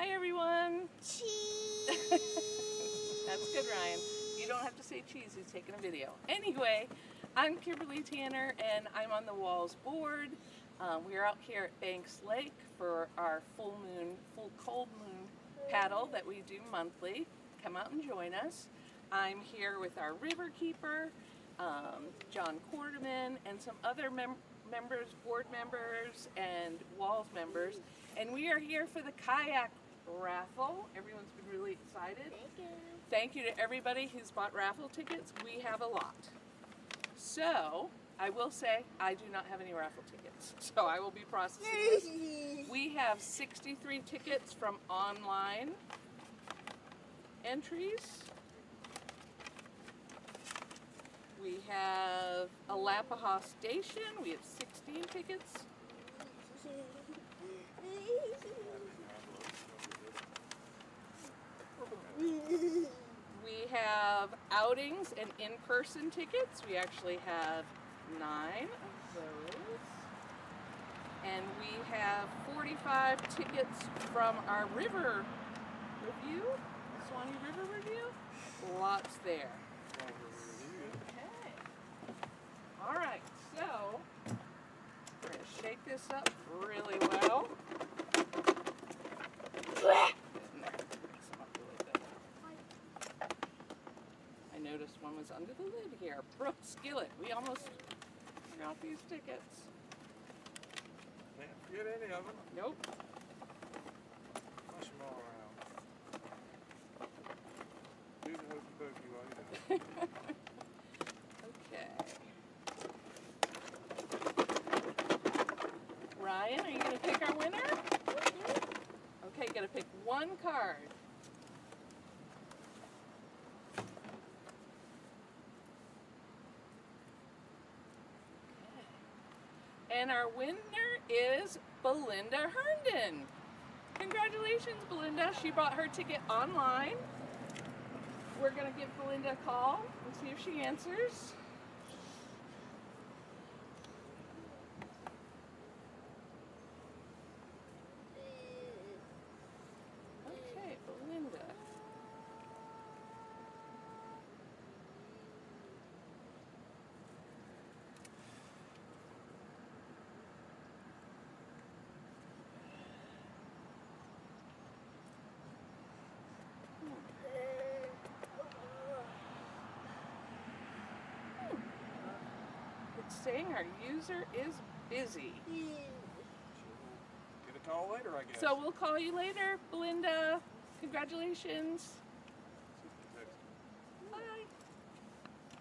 Hi everyone. Cheese. That's good, Ryan. You don't have to say cheese, he's taking a video. Anyway, I'm Kimberly Tanner and I'm on the WWALS board. We're out here at Banks Lake for our full cold moon paddle that we do monthly. Come out and join us. I'm here with our river keeper, John Quarterman, and some other members, board members, and WWALS members. And we are here for the Kayak raffle. Everyone's been really excited. Thank you. Thank you to everybody who's bought raffle tickets. We have a lot. So, I will say, I do not have any raffle tickets. So I will be processing this. We have 63 tickets from online entries. We have Alapaha Station. We have 16 tickets. We have outings and in-person tickets. We actually have 9 of those. And we have 45 tickets from our river review, Swanee River review. Lots there. Okay. All right, so we're going to shake this up really well. I noticed one was under the lid here. Brooke Skillet. We almost forgot these tickets. Can't forget any of them. Nope. Push them all around. Do the hokey pokey while you do it. Okay. Ryan, are you going to pick our winner? Okay, you got to pick one card. And our winner is Belinda Herndon. Congratulations, Belinda. She bought her ticket online. We're going to give Belinda a call and see if she answers. Okay, Belinda. It's saying our user is busy. Get a call later, I guess. So we'll call you later, Belinda. Congratulations.